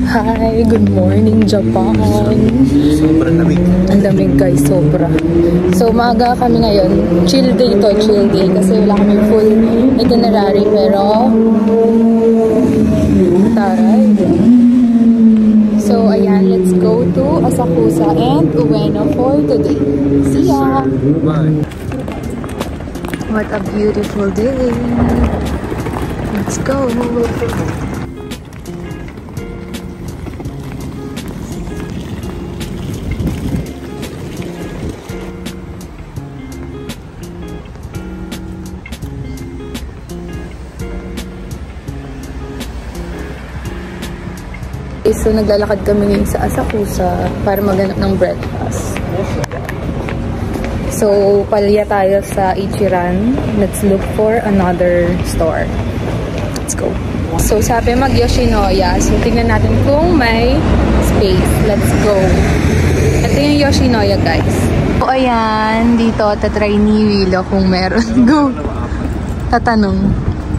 Hi! Good morning, Japan! Sobrang lamig. Ang lamig guys, sobra. So, maaga kami ngayon. Chill day to, chill day. Kasi wala kami full itinerary, pero taray. So, ayan, let's go to Asakusa and Ueno for today. See ya! Bye! What a beautiful day! Let's go! So, naglalakad kami ngayon sa Asakusa para maghanap ng breakfast. So, palya tayo sa Ichiran. Let's look for another store. Let's go. So, sabi mag-Yoshinoya. So, tingnan natin kung may space. Let's go. Ito yung Yoshinoya, guys. So, ayan. Dito, tatry ni Willow kung meron. Go! Tatanong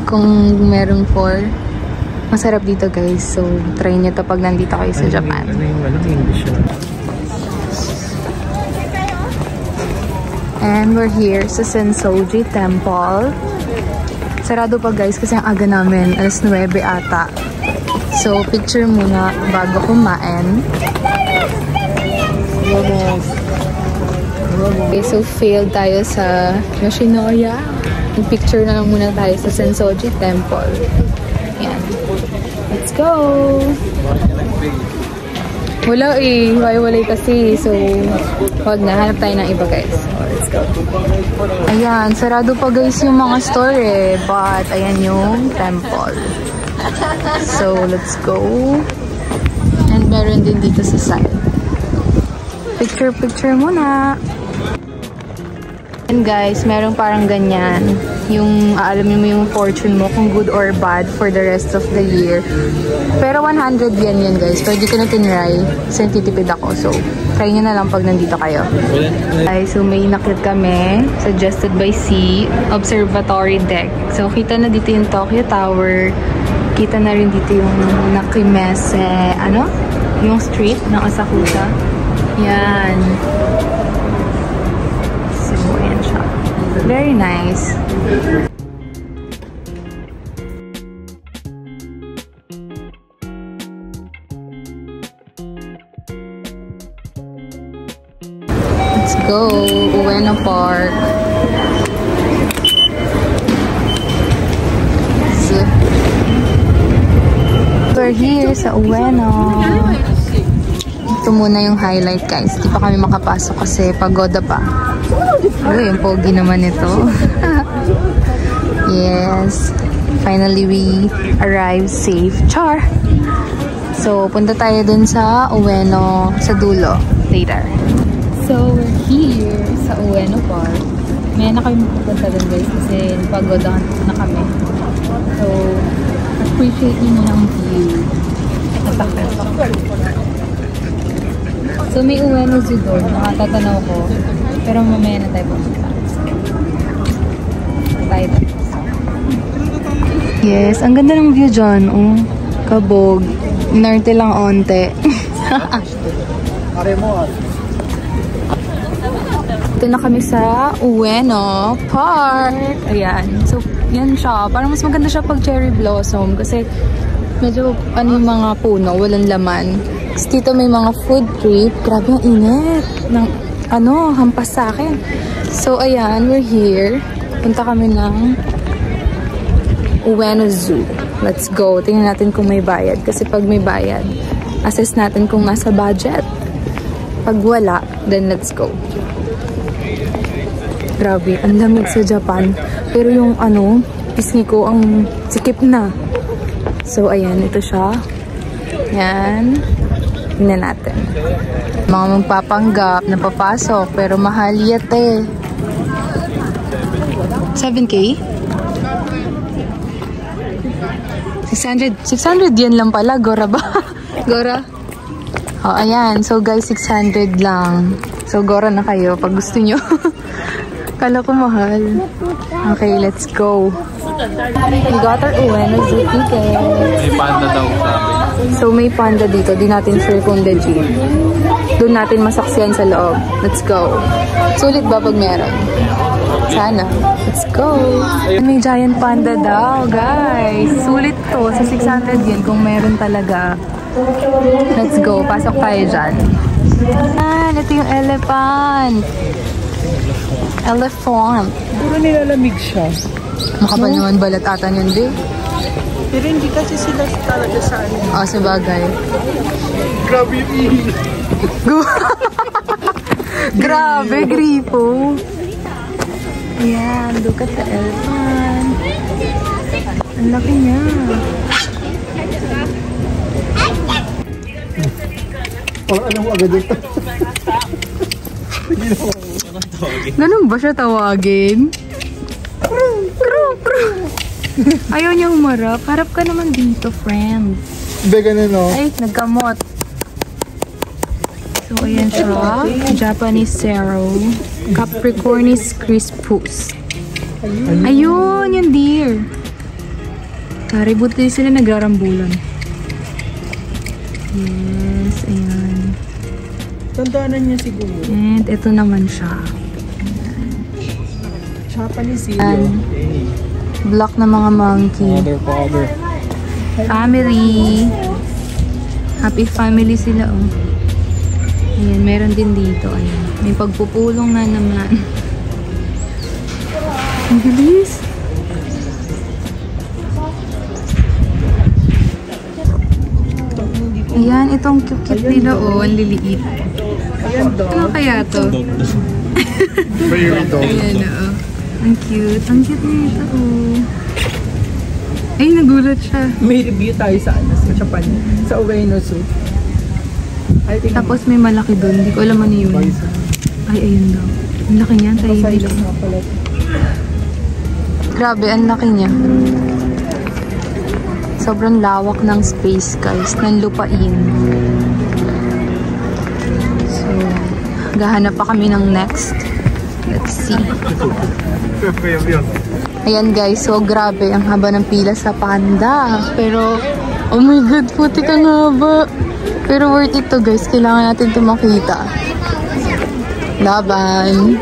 kung meron for... Masarap dito guys. So, try nyo to pag nandito kayo sa Japan. Ano yung English yun? And we're here sa Sensoji Temple. Sarado pa guys kasi ang aga namin. Alas 9 ata. So, picture muna bago kumain. Okay, so failed tayo sa Yoshinoya. Picture na lang muna tayo sa Sensoji Temple. Yan. Let's go! Wala eh. Walay kasi. So, wag na. Hanap tayo ng iba guys. So, let's go. Ayan. Sarado pa guys yung mga store eh. But, ayan yung temple. So, let's go. And meron din dito sa side. Picture muna. And guys, meron parang ganyan. Yung aalamin mo yung fortune mo kung good or bad for the rest of the year. Pero 100 yen yan guys. Pero di ko na tinry. Kasi titipid ako. So, try nyo na lang pag nandito kayo. Okay, so may nakit kami. Suggested by C. Observatory deck. So, kita na dito yung Tokyo Tower. Kita na rin dito yung Nakimese. Ano? Yung street ng Asakusa. Yan. So, ayan siya. Very nice. Let's go, Ueno Park. So, we're here sa Ueno. Ito muna yung highlight guys. Di pa kami makapasok kasi pagoda pa. Uy, yung pogi naman ito. Yes. Finally, we arrived safe. Char! So, punta tayo dun sa Ueno, sa dulo, later. So, we're here sa Ueno Park. May na kami pupunta dun guys kasi pagoda na kami. So, appreciate nyo ng view. So, may Ueno Zoo doon. Nakatatanaw ko. Pero mamaya na tayo pumunta. Yes, ang ganda ng view dyan. Oh, kabog. Inarte lang onte. Ito na kami sa Ueno Park. Ayan. So, yan siya. Parang mas maganda siya pag cherry blossom. Kasi medyo ano yung mga puno. Walang laman. Kasi dito may mga food trip. Grabe yung init. Ng hampas sa akin. So, ayan, we're here. Punta kami ng Ueno Zoo. Let's go. Tingnan natin kung may bayad. Kasi pag may bayad, assess natin kung nasa budget. Pag wala, then let's go. Grabe, ang lamig sa Japan. Pero yung ano, pisngi ko ang sikip na. So, ayan, ito siya. Yan. Tingnan natin. Mga magpapanggap na papasok, pero mahal yate. 7K? 600 yen lang pala. Gora ba? Gora? Oh, ayan. So, guys, 600 lang. So, Gora na kayo pag gusto nyo. Kala ko mahal. Okay, let's go. We got our Ueno Zoo ticket. May panda daw sabi. So, may panda dito. Di natin sure kung legit. Doon natin masaksiyan sa loob. Let's go. Sulit ba pag meron? Sana. Let's go. May giant panda daw, guys. Sulit to sa 600 yen kung meron talaga. Let's go. Pasok tayo dyan. Yan, ito yung elephant. Elephant. Puro nilalamig siya. Makapal naman balat ata yun, di? Pero hindi kasi sila talaga sa ano. Oh, sa bagay. Grabe yung ihi. Grabe, gripo. Ayan, look at the elephant. Ang laki niya. Oh, alam mo agad ito. Ganun ba siya tawagin? Ayaw niya humarap. Harap ka naman dito, friend. Bega na, no? Ay, nagkamot. So, ayan siya. Japanese Sero. Capricornis crispus. Ayun, yung deer. Tari, buti sila nagrarambulan. Yes, ayan. Tandaanan niya siguro. And ito naman siya. Japanese Ayan. Block na mga monkey. Father. Family. Happy family sila, oh. Ayan, meron din dito. Ayan. May pagpupulong na naman. Ang bilis. Ayan, itong cute nila, oh. Ang liliit. Ayan daw. Ano kaya to? Very dog. Ayan, oh. Ang cute. Ang cute nito, oh. Ay, nagulat siya. May review tayo sa ano, sa Japan. Sa Ueno Zoo. Tapos may malaki doon. Hindi ko alam ano yun. Ay, ayun daw. Ang laki niya. Tayo lang. Grabe, ang laki niya. Sobrang lawak ng space, guys. Ng lupain. So, gahanap pa kami ng next. Let's see. Ayan, guys. So, grabe. Ang haba ng pila sa panda. Pero, oh my God, puti ka nga ba? Pero worth it to, guys. Kailangan natin ito makita. Laban.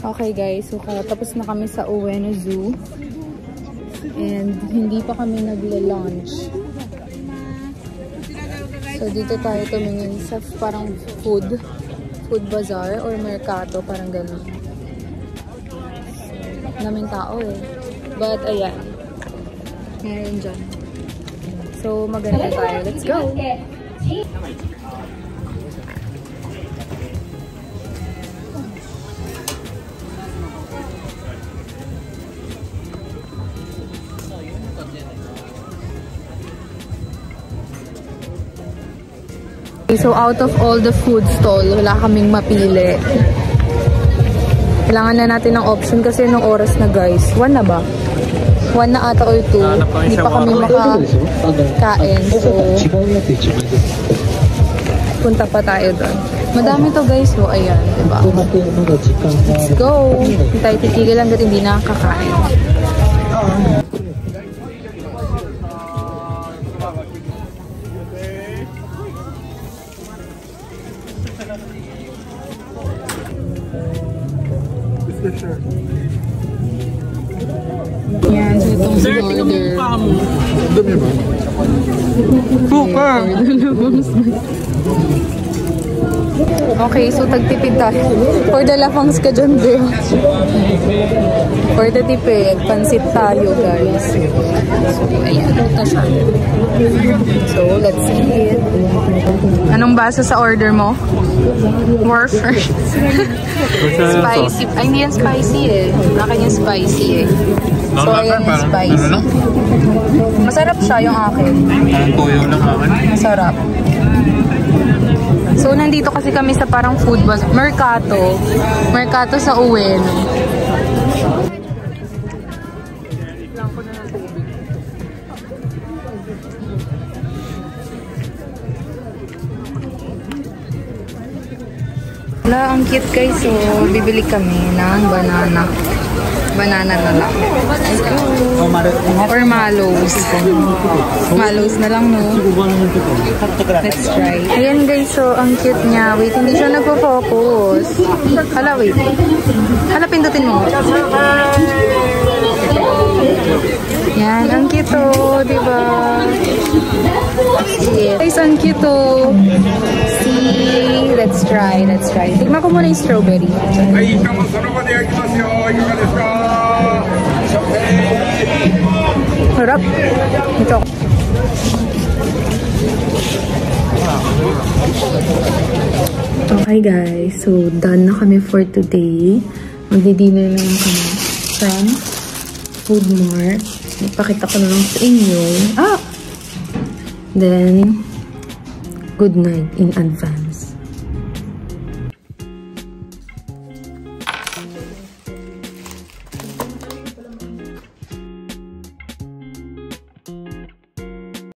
Okay guys, so tapos na kami sa Ueno Zoo. And hindi pa kami nagla-lunch. So dito tayo tumingin sa parang food bazaar or mercato, parang gano'n. Daming tao eh. But ayan, meron dyan. So maganda tayo. Let's go! Okay, so out of all the food stall, wala kaming mapili. Kailangan na natin ng option kasi nung oras na guys. 1 na ba? 1 na ata or 2. Hindi pa kami makakain. So, punta pa tayo doon. Madami to guys. So, ayan. Diba? Let's go. Hindi tayo titigil hanggat hindi nakakain. Yan, so itong order. Okay, so tagtipid tayo. For the lafangs ka dyan, girl. For the tipid, pansit tayo, guys. So, ayan. Ito siya. So, let's eat. Anong basa sa order mo? Warfare. Spicy. Ay, hindi yan spicy eh. Akin yung spicy eh. So, ayan yung spicy. Masarap siya yung akin. Parang toyo lang akin. Masarap. So, nandito kasi kami sa parang food Mercato. Mercato sa Uwen. Wala, ang cute guys. So, bibili kami ng banana. Banana na lang. Or mallows. Mallows na lang, no? Let's try. Ayan guys, so ang cute niya. Wait, hindi siya nagpo-focus. Hala, wait. Hala, pindutin mo. Yan, ang cute oh, diba? Guys, ang cute oh. See, let's try. Tignan ko muna yung strawberry. Harap. Ito. Okay guys, so done na kami for today. Magdi-dinner na lang kami from Food Mart. Ipakita ko na lang sa inyo. Then, good night in advance.